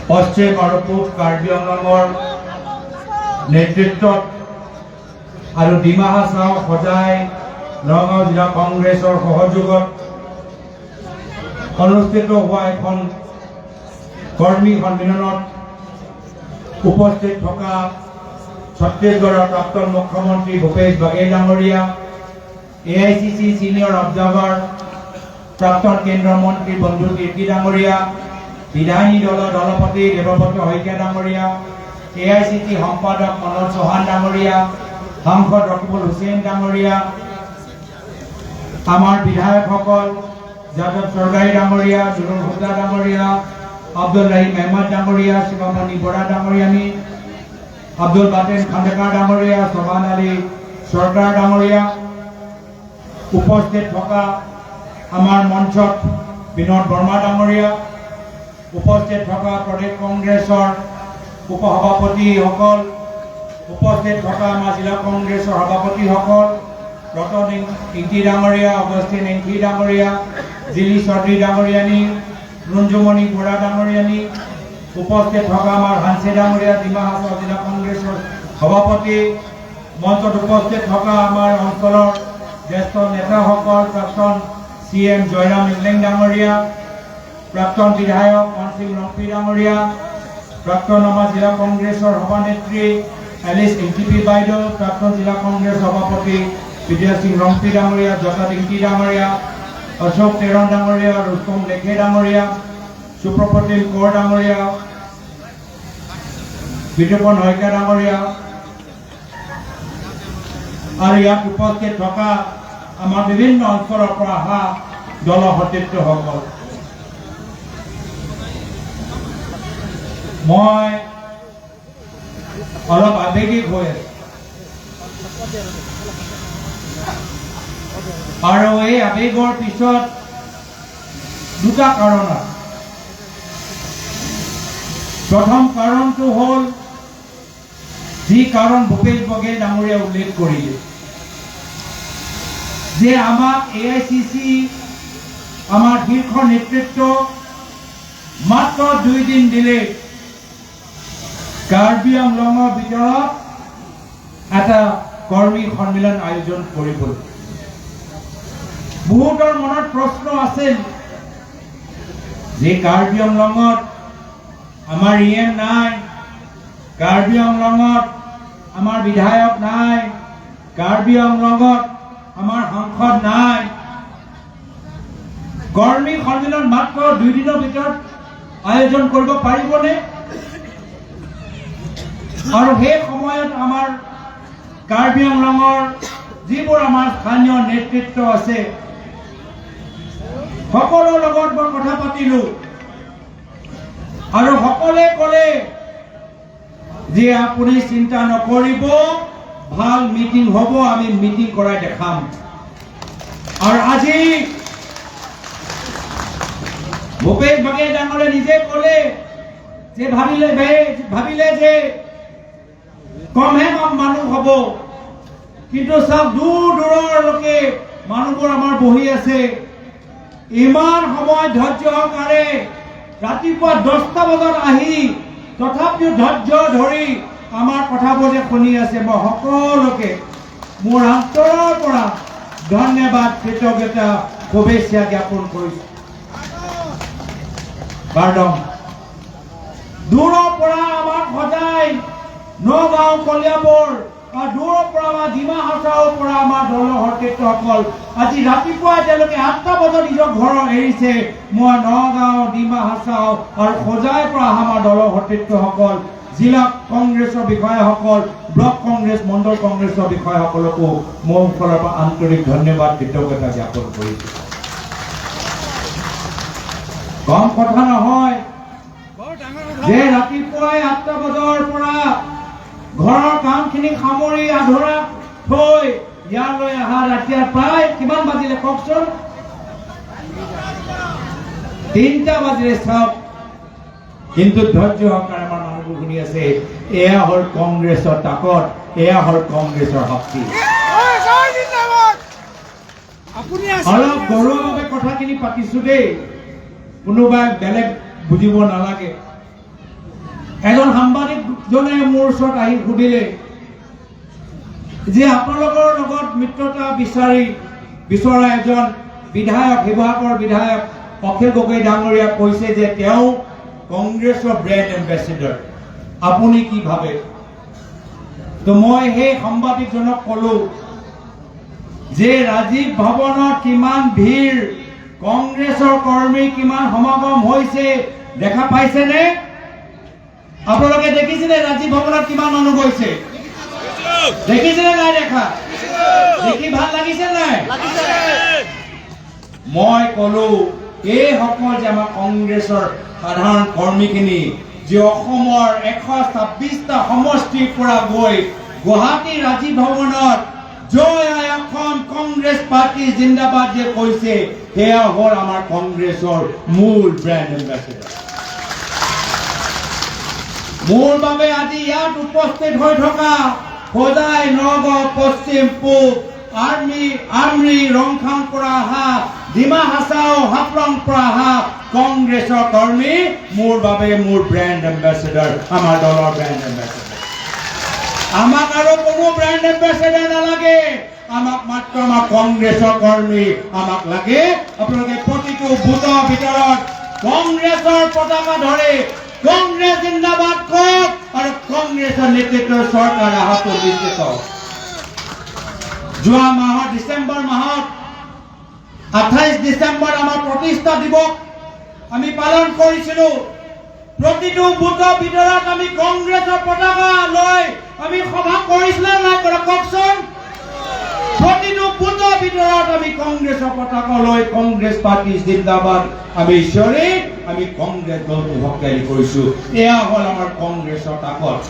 পশ্চিম আৰু পূব কাৰ্বি আংলঙৰ নেতৃত্বত আৰু ডিমা হাছাও সজাই নগাঁও জিলা কংগ্ৰেছৰ সহযোগত অনুষ্ঠিত হোৱা এখন কৰ্মী সন্মিলনত উপস্থিত থকা ছত্তীশগড়ৰ প্ৰাক্তন মুখ্যমন্ত্ৰী ভূপেশ বাঘেল ডাঙৰীয়া, AICC সিনিয়র অবজার্ভার প্রাক্তন কেন্দ্রীয় মন্ত্রী বন্ধু কীর্তি ডাঙরিয়া, বিধায়ী দলের দলপতি দেবব্রত শইকীয়া ডাঙরিয়া, AICC সম্পাদক মনোজ চৌহান ডাঙরিয়া, সাংসদ রকিবুল হুসেন ডাঙরিয়া, আমার বিধায়কসকল যাদৱ চৰগাৰী ডাঙৰিয়া, জুৰুল হুদা ডাঙৰিয়া, আব্দুল ৰহিম আহমদ ডাঙৰিয়া, শিৱমণি বৰা ডাঙৰিয়ানী, আব্দুল বাতেন খান্ডেকাৰ ডাঙৰিয়া, সোহান আলী সৰকাৰ ডাঙৰিয়া, উপস্থিত থকা আমাৰ মঞ্চত বিনোদ বৰ্মা ডাঙৰীয়া, উপস্থিত থকা প্ৰদেশ কংগ্ৰেছৰ উপসভাপতিসকল, উপস্থিত থকা আমাৰ জিলা কংগ্ৰেছৰ সভাপতিসকল, ৰতন ইংতি ডাঙৰীয়া, অগষ্টিন ইংতি ডাঙৰীয়া, জিলি চৌধুৰী ডাঙৰীয়ানী, ৰুঞ্জুমণি বৰা ডাঙৰীয়ানী, উপস্থিত থকা আমাৰ হানচে ডাঙৰীয়া, ডিমা হাছাও জিলা কংগ্ৰেছৰ সভাপতি, মঞ্চত উপস্থিত থকা আমাৰ অঞ্চলৰ জ্যেষ্ঠ নেতাসকল, প্ৰাক্তন CM জয়ৰাম ইংলেং ডাঙৰীয়া, প্ৰাক্তন বিধায়ক মনসিং ৰংপি ডাঙৰীয়া, প্ৰাক্তন আমাৰ জিলা কংগ্ৰেছৰ সভানেত্ৰী এলিছ ইংটিপি বাইদেউ, প্ৰাক্তন জিলা কংগ্ৰেছ সভাপতি বিদ্যা সিং ৰংপি ডাঙৰীয়া, জগত ইংটি ডাঙৰীয়া, অশোক তেৰণ ডাঙৰীয়া, ৰুস্তম লেখে ডাঙৰীয়া, সুপ্ৰপতিল কোঁৱৰ ডাঙৰীয়া, বিতোপন শইকীয়া ডাঙৰীয়া আৰু ইয়াত উপস্থিত থকা আমাৰ বিভিন্ন অঞ্চলৰ পৰা অহা দল সতীৰ্থসকল, মই অলপ আবেগিক হৈ আছো আৰু এই আবেগৰ পিছত দুটা কাৰণ আছে। প্ৰথম কাৰণটো হ'ল যি কাৰণ ভূপেশ বাঘেল ডাঙৰীয়া উল্লেখ কৰিলে যে আমাক AICC আমাৰ শীৰ্ষ নেতৃত্ব মাত্ৰ 2 দিন দিলে কাৰ্বি আংলঙৰ ভিতৰত এটা কৰ্মী সন্মিলন আয়োজন কৰিবলৈ। বহুতৰ মনত প্ৰশ্ন আছিল যে কাৰ্বি আংলঙত আমাৰ EM নাই, কাৰ্বি আংলঙত আমাৰ বিধায়ক নাই, কাৰ্বি আংলঙত আমাৰ সাংসদ নাই, কৰ্মী সন্মিলন মাত্ৰ 2 দিনৰ ভিতৰত আয়োজন কৰিব পাৰিবনে? আৰু সেই সময়ত আমাৰ কাৰ্বি আংলঙৰ যিবোৰ আমাৰ স্থানীয় নেতৃত্ব আছে সকলোৰ লগত মই কথা পাতিলো আৰু সকলোৱে ক'লে যে আপুনি চিন্তা নকৰিব, ভাল মিটিং হ'ব, আমি মিটিং কৰাই দেখাম। আৰু আজি ভূপেশ বাঘেল ডাঙৰীয়া নিজে ক'লে যে ভাবিলে যে কমহে কম মানুহ হ'ব, কিন্তু চাওক দূৰ দূৰলৈকে মানুহবোৰ আমাৰ বহি আছে, ইমান সময় ধৈৰ্য সহকাৰে ৰাতিপুৱা 10টা বজাত আহি তথাপিও ধৈৰ্য ধৰি আমাৰ কথাবোৰ যে শুনি আছে, মই সকলোকে মোৰ অন্তৰৰ পৰা ধন্যবাদ, কৃতজ্ঞতা, শুভেচ্ছা জ্ঞাপন কৰিছো। কাৰণ দূৰৰ পৰা আমাক সদায় নগাঁও কলিয়াবৰ আৰু দূৰৰ পৰা আমাৰ ডিমা হাছাওৰ পৰা আমাৰ দলৰ সতীৰ্থসকল আজি ৰাতিপুৱাই তেওঁলোকে 8টা বজাত নিজৰ ঘৰ এৰিছে। মই নগাঁও, ডিমা হাছাও আৰু সজাইৰ পৰা আমাৰ দলৰ সতীৰ্থসকল, জিলা কংগ্ৰেছৰ বিষয়াসকল, ব্লক কংগ্ৰেছ, মণ্ডল কংগ্ৰেছৰ বিষয়াসকলকো মোৰ ফালৰ পৰা আন্তৰিক ধন্যবাদ, কৃতজ্ঞতা জ্ঞাপন কৰিছো। কম কথা নহয় যে ৰাতিপুৱাই 8টা বজাৰ পৰা ঘৰৰ কামখিনি সামৰি আধৰুৱা থৈ ইয়ালৈ অহা ৰাতিপুৱা প্ৰায় কিমান বাজিলে কওকচোন? 3টা বাজিলে চাওক। কিন্তু ধৈৰ্য সহকাৰে আমাৰ মানুহবোৰ শুনি আছে। এয়া হ'ল কংগ্ৰেছৰ তাকত, এয়া হ'ল কংগ্ৰেছৰ শক্তি। অলপ গৌৰৱভাৱে কথাখিনি পাতিছো দেই, কোনোবাই বেলেগ বুজিব নালাগে এজন সাংবাদিকজনে মোৰ ওচৰত আহি সুধিলে যে আপোনালোকৰ লগত মিত্ৰতা বিচৰা এজন বিধায়ক শিৱসাগৰ বিধায়ক অখিল গগৈ ডাঙৰীয়া কৈছে যে তেওঁ কংগ্ৰেছৰ ব্ৰেণ্ড এম্বেচেডৰ আপুনি কি ভাবে তো মই সেই সাংবাদিকজনক ক'লো যে ৰাজীৱ ভৱনত কিমান ভিৰ কংগ্ৰেছৰ কৰ্মী কিমান সমাগম হৈছে দেখা পাইছেনে আপোনালোকে দেখিছেনে ৰাজীৱ ভৱনত কিমান মানুহ গৈছে দেখিছেনে নাই দেখা দেখি ভাল লাগিছে নাই মই ক'লো এই সকল যে আমাৰ কংগ্ৰেছৰ সাধাৰণ কৰ্মীখিনি যে অসমৰ 126টা সমষ্টিৰ পৰা গৈ গুৱাহাটী ৰাজীৱ ভৱনত জয় আই অসম কংগ্ৰেছ পাৰ্টি জিন্দাবাদ যে কৈছে সেয়া হ'ল আমাৰ কংগ্ৰেছৰ মূল ব্ৰেণ্ড এম্বেচেডৰ মোৰ বাবে আজি ইয়াত উপস্থিত হৈ থকা সদায় নগাঁও পশ্চিম পূব আমৰি ৰংখাং পৰা অহা ডিমা হাছাও হাফলং পৰা অহা কংগ্ৰেছৰ কৰ্মী মোৰ বাবে মোৰ ব্ৰেণ্ড এম্বেচেডৰ আমাৰ দলৰ ব্ৰেণ্ড এম্বেচেডৰ আমাক আৰু কোনো ব্ৰেণ্ড এম্বেচেডৰ নালাগে আমাক মাত্ৰ আমাৰ কংগ্ৰেছৰ কৰ্মী আমাক লাগে আপোনালোকে প্ৰতিটো বুথৰ ভিতৰত কংগ্ৰেছৰ পতাকা ধৰি কংগ্ৰেছ জিন্দাবাদ কওক আৰু কংগ্ৰেছৰ নেতৃত্বৰ চৰকাৰ অহাটো নিশ্চিত যোৱা মাহৰ ডিচেম্বৰ মাহত 28 ডিচেম্বৰ আমাৰ প্ৰতিষ্ঠা দিৱস আমি পালন কৰিছিলো প্ৰতিটো বুথৰ ভিতৰত আমি কংগ্ৰেছৰ পতাকা লৈ আমি সভা কৰিছিলো নাই কৰা কওকচোন প্ৰতিটো বুথৰ ভিতৰত আমি কংগ্ৰেছৰ পতাকা লৈ কংগ্ৰেছ পাৰ্টি জিন্দাবাদ আমি ঈশ্বৰে আমি কংগ্ৰেছ দলটো শক্তিশালী কৰিছো এয়া হ'ল আমাৰ কংগ্ৰেছৰ তাকত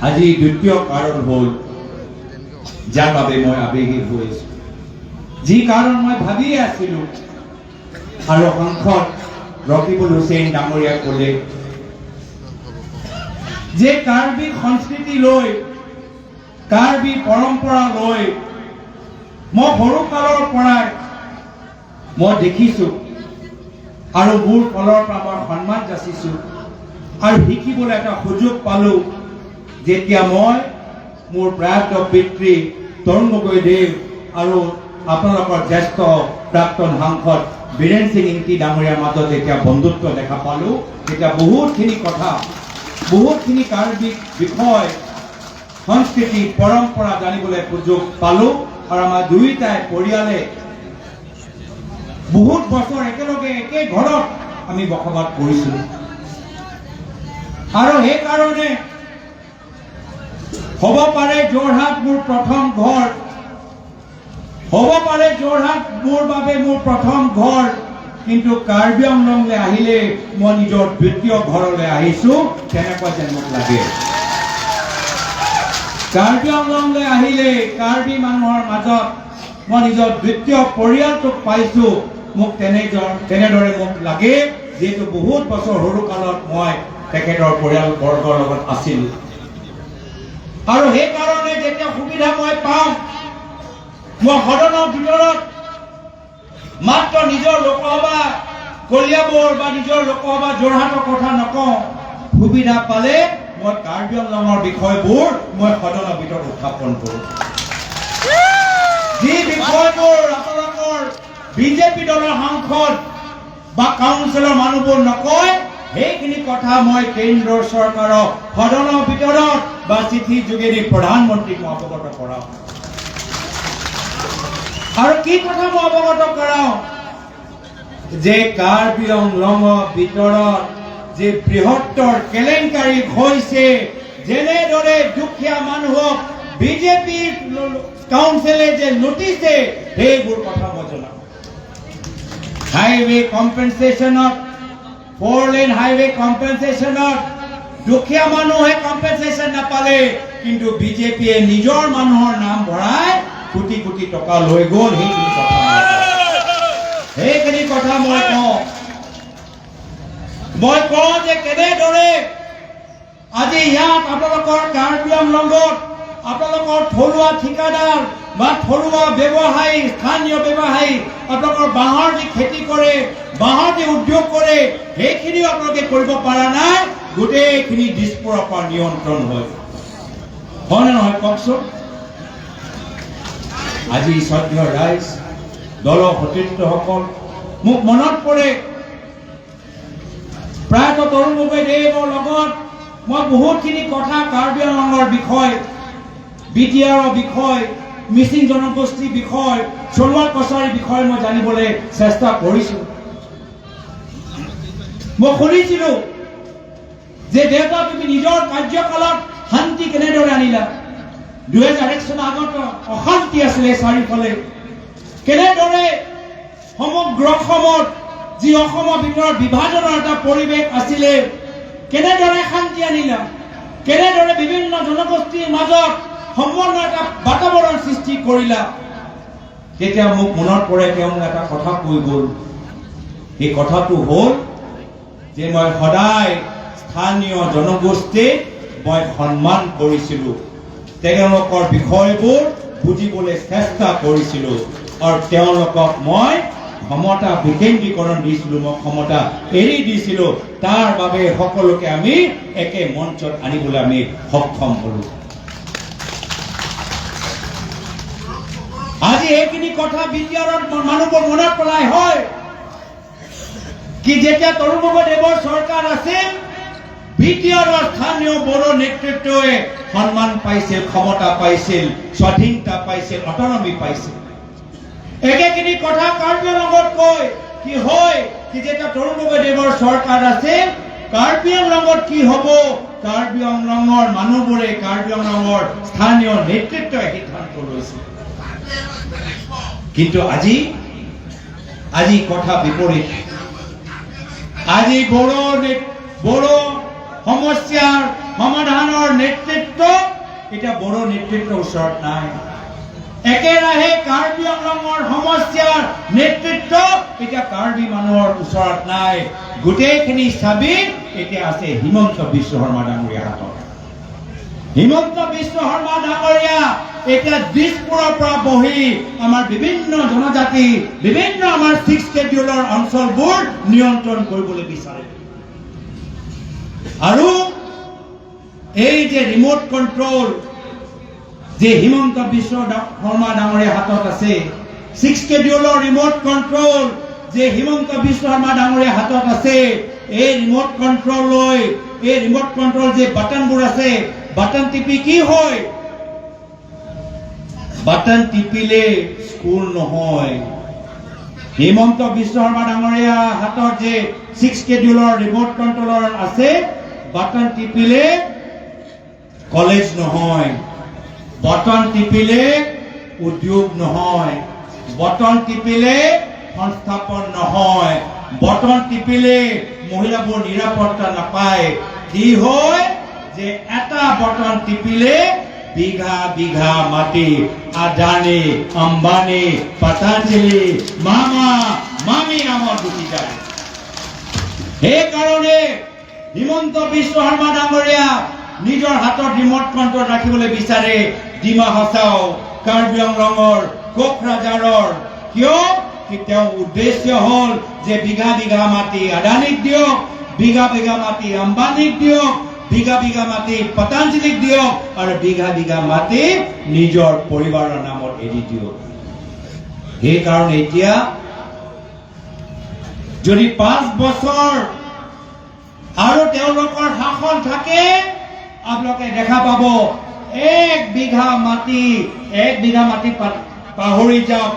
আজি দ্বিতীয় কাৰণ হ'ল যাৰ বাবে মই আৱেগিক হৈছো যি কাৰণ মই ভাবি আছিলো আৰু সাংসদ ৰকিবুল হুছেইন ডাঙৰীয়া ক'লে যে কাৰ্বি সংস্কৃতি লৈ কাৰ্বি পৰম্পৰা লৈ মই সৰুকালৰ পৰাই মই দেখিছো আৰু মোৰ ফালৰ পৰা মই সন্মান যাচিছো আৰু শিকিবলৈ এটা সুযোগ পালো যেতিয়া মই মোৰ প্ৰয়াত পিতৃ তৰুণ গগৈদেৱ আৰু আপোনালোকৰ জ্যেষ্ঠ প্ৰাক্তন সাংসদ বীৰেন সিং ইংতি ডাঙৰীয়াৰ মাজত যেতিয়া বন্ধুত্ব দেখা পালো তেতিয়া বহুতখিনি কথা বহুতখিনি কাৰ্বি বিষয় সংস্কৃতি পৰম্পৰা জানিবলৈ সুযোগ পালো আৰু আমাৰ দুয়োটাই পৰিয়ালে বহুত বছৰ একেলগে একে ঘৰত আমি বসবাস কৰিছিলো আৰু সেইকাৰণে হ'ব পাৰে যোৰহাট মোৰ প্ৰথম ঘৰ হ'ব পাৰে যোৰহাট মোৰ বাবে মোৰ প্ৰথম ঘৰ কিন্তু কাৰ্বি আংলংলৈ আহিলে মই নিজৰ দ্বিতীয় ঘৰলৈ আহিছো তেনেকুৱা যেন মোক লাগে কাৰ্বি আংলংলৈ আহিলে কাৰ্বি মানুহৰ মাজত মই নিজৰ দ্বিতীয় পৰিয়ালটোক পাইছো মোক তেনেদৰে মোক লাগে যিহেতু বহুত বছৰ সৰুকালত মই তেখেতৰ পৰিয়ালবৰ্গৰ লগত আছিলো আৰু সেইকাৰণে যেতিয়া সুবিধা মই পাওঁ মই সদনৰ ভিতৰত মাত্ৰ নিজৰ লোকসভা কলিয়াবৰ বা নিজৰ লোকসভা যোৰহাটৰ কথা নকওঁ সুবিধা পালে মই কাৰ্বি আংলঙৰ বিষয়বোৰ মই সদনৰ ভিতৰত উত্থাপন কৰোঁ যি বিষয়বোৰ আপোনালোকৰ বিজেপি দলৰ সাংসদ বা কাউন্সিলৰ মানুহবোৰ নকয় সেইখিনি কথা মই কেন্দ্ৰৰ চৰকাৰক সদনৰ ভিতৰত বা চিঠি যোগেদি প্ৰধানমন্ত্ৰীক মই অৱগত কৰাওঁ আৰু কি কথা মই অৱগত কৰাওঁ যে কাৰ্বি আংলঙৰ ভিতৰত যে বৃহত্তৰ কেলেংকাৰী হৈছে যেনেদৰে দুখীয়া মানুহক বিজেপি কাউন্সিলে যে লুটিছে সেইবোৰ কথা মই জনাওঁ হাইৱে কম্পেনচেশ্যনত 4-লেন হাইৱে কম্পেনচেশ্যনত দুখীয়া মানুহে কম্পেনচেশ্যন নাপালে কিন্তু বিজেপিয়ে নিজৰ মানুহৰ নাম ভৰাই কোটি কোটি টকা লৈ গ'ল সেইখিনি কথা মই কওঁ যে কেনেদৰে আজি ইয়াত আপোনালোকৰ কাৰ্বি আংলঙত আপোনালোকৰ থলুৱা ঠিকাদাৰ বা থলুৱা ব্যৱসায়ী স্থানীয় ব্যৱসায়ী আপোনালোকৰ বাঁহৰ যি খেতি কৰে, বাঁহৰ যি উদ্যোগ কৰে, সেইখিনিও আপোনালোকে কৰিব পৰা নাই। গোটেইখিনি দিছপুৰৰ পৰা নিয়ন্ত্ৰণ হয় নে নহয় কওকচোন? আজি শ্ৰদ্ধেয় ৰাইজ, দলৰ সতীৰ্থসকল, মোক মনত পৰে প্ৰায়তঃ তৰুণ গগৈদেৱৰ লগত মই বহুতখিনি কথা কাৰ্বি আংলঙৰ বিষয়, বিটিআৰৰ বিষয়, মিচিং জনগোষ্ঠীৰ বিষয়, সোণোৱাল কছাৰীৰ বিষয়ে মই জানিবলৈ চেষ্টা কৰিছো। মই শুনিছিলো যে দেউতা তুমি নিজৰ কাৰ্যকালত শান্তি কেনেদৰে আনিলা। 2001 চনৰ আগত অশান্তি আছিলে চাৰিওফালে, কেনেদৰে সমগ্ৰ অসমত যি অসমৰ ভিতৰত বিভাজনৰ এটা পৰিৱেশ আছিলে, কেনেদৰে শান্তি আনিলা, কেনেদৰে বিভিন্ন জনগোষ্ঠীৰ মাজত সমন্বয় এটা বাতাবৰণ সৃষ্টি কৰিলা। তেতিয়া মোক মনত পৰে তেওঁ এটা কথা কৈ গ'ল। সেই কথাটো হ'ল যে মই সদায় স্থানীয় জনগোষ্ঠীক মই সন্মান কৰিছিলো, তেওঁলোকৰ বিষয়বোৰ বুজিবলৈ চেষ্টা কৰিছিলো আৰু তেওঁলোকক মই ক্ষমতা বিকেন্দ্ৰীকৰণ দিছিলো, মই ক্ষমতা এৰি দিছিলো। তাৰ বাবে সকলোকে আমি একে মঞ্চত আনিবলৈ আমি সক্ষম হলো। আজি এইখিনি কথা বিটিআৰত মানুহবোৰ মনত পেলাই হয় কি যেতিয়া তৰুণ গগৈদেৱৰ চৰকাৰ আছিল, বিটিআৰৰ স্থানীয় বড়ো নেতৃত্বই সন্মান পাইছিল, ক্ষমতা পাইছিল, স্বাধীনতা পাইছিল, অটনমি পাইছিল। একেখিনি কথা কাৰ্বি আংলঙত কয় কি হয় কি যেতিয়া তৰুণ গগৈদেৱৰ চৰকাৰ আছিল, কাৰ্বি আংলঙত কি হ'ব, কাৰ্বি আংলঙৰ মানুহবোৰে, কাৰ্বি আংলঙৰ স্থানীয় নেতৃত্বই সিদ্ধান্ত লৈছিল। কিন্তু আজি কথা বিপৰীত। আজি বড়ো সমস্যাৰ সমাধানৰ নেতৃত্ব এতিয়া বড়ো নেতৃত্বৰ ওচৰত নাই। একেৰাহে কাৰ্বি আংলঙৰ সমস্যাৰ নেতৃত্ব এতিয়া কাৰ্বি মানুহৰ ওচৰত নাই। গোটেইখিনি চাবি এতিয়া আছে হিমন্ত বিশ্ব শৰ্মা ডাঙৰীয়াৰ হাতত। হিমন্ত বিশ্ব শৰ্মা ডাঙৰীয়া এতিয়া দিছপুৰৰ পৰা বহি আমাৰ বিভিন্ন জনজাতি, বিভিন্ন আমাৰ 6 শেডিউলৰ অঞ্চলবোৰ নিয়ন্ত্ৰণ কৰিবলৈ বিচাৰে। আৰু এই যে ৰিমোট কণ্ট্ৰল যে হিমন্ত বিশ্ব শৰ্মা ডাঙৰীয়াৰ হাতত আছে, 6 শেডিউলৰ ৰিমোট কণ্ট্ৰল যে হিমন্ত বিশ্ব শৰ্মা ডাঙৰীয়াৰ হাতত আছে, এই ৰিমোট কণ্ট্ৰল যে বাটনবোৰ আছে, বাটন টিপি কি হয়? বাটন টিপিলে স্কুল নহয়। হিমন্ত বিশ্ব শৰ্মা ডাঙৰীয়াৰ হাতত যে 6 শেডিউলৰ ৰিমোট কণ্ট্ৰলৰ আছে, বাটন টিপিলে কলেজ নহয়, বটন টিপিলে উদ্যোগ নহয়, বটন টিপিলে সংস্থাপন নহয়, বটন টিপিলে মহিলাবোৰ নিৰাপত্তা নাপায়। কি হয় যে এটা বটন টিপিলে বিঘা বিঘা মাটি আদানি, আম্বানি, পতঞ্জলি, মামী নামত গুচি যায়। সেইকাৰণে হিমন্ত বিশ্ব শৰ্মা ডাঙৰীয়া নিজৰ হাতত ৰিমোট কণ্ট্ৰল ৰাখিবলৈ বিচাৰে ডিমা হাছাও, কাৰ্বি আংলঙৰ, কোকৰাঝাৰৰ। কিয়? তেওঁৰ উদ্দেশ্য হ'ল যে বিঘা বিঘা মাটি আদানিক দিয়ক, বিঘা বিঘা মাটি আম্বানিক দিয়ক, বিঘা বিঘা মাটি পতঞ্জলিক দিয়ক আৰু বিঘা বিঘা মাটি নিজৰ পৰিবাৰৰ নামত এৰি দিয়ক। সেইকাৰণে এতিয়া যদি 5 বছৰ আৰু তেওঁলোকৰ শাসন থাকে, আপোনালোকে দেখা পাব 1 বিঘা মাটি পাহৰি যাওক,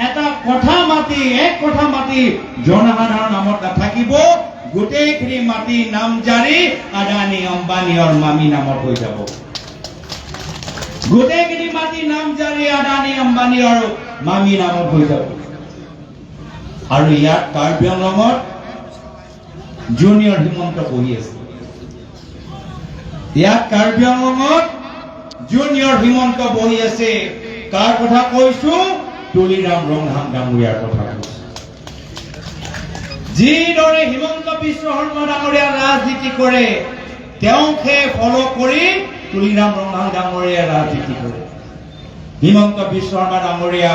এটা কঠা মাটি, 1 কঠা মাটি জনসাধাৰণৰ নামত নাথাকিব। গোটেইখিনি মাটি নামজাৰি আদানি, আম্বানি আৰু মামী নামত হৈ যাব। গোটেইখিনি মাটি নামজাৰি আদানি, আম্বানি আৰু মামী নামত হৈ যাব। আৰু ইয়াত কাৰ্বি আংলঙত জুনিয়ৰ হিমন্ত বহি আছে। ইয়াত কাৰ্বি আংলঙত জুনিয়ৰ হিমন্ত বহি আছে। কাৰ কথা কৈছো? তুলিৰাম ৰংহাং ডাঙৰীয়াৰ কথা কৈছো। যিদৰে হিমন্ত বিশ্ব শৰ্মা ডাঙৰীয়া ৰাজনীতি কৰে, তেওঁকে ফলো কৰি তুলিৰাম ৰংহাং ডাঙৰীয়া ৰাজনীতি কৰে। হিমন্ত বিশ্ব শৰ্মা ডাঙৰীয়া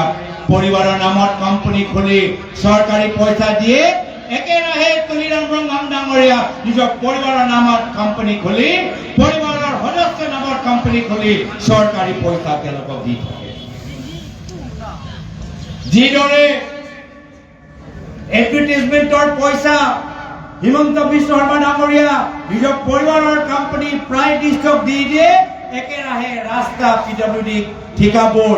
পৰিবাৰৰ নামত কোম্পানী খুলি চৰকাৰী পইচা দিয়ে একেৰাহে তুলিৰাম ব্ৰহ্মম ডাঙৰীয়া নিজৰ পৰিবাৰৰ নামত কোম্পানী খুলি পৰিবাৰৰ সদস্যৰ নামত কোম্পানী খুলি চৰকাৰী পইচা তেওঁলোকক দি থাকে যিদৰে এডভাৰটাইজমেন্টৰ পইচা হিমন্ত বিশ্ব শৰ্মা ডাঙৰীয়া নিজৰ পৰিবাৰৰ কোম্পানী প্ৰায় ডিষ্টক দি দিয়ে একেৰাহে ৰাস্তা পিডব্লিউডি ঠিকাবোৰ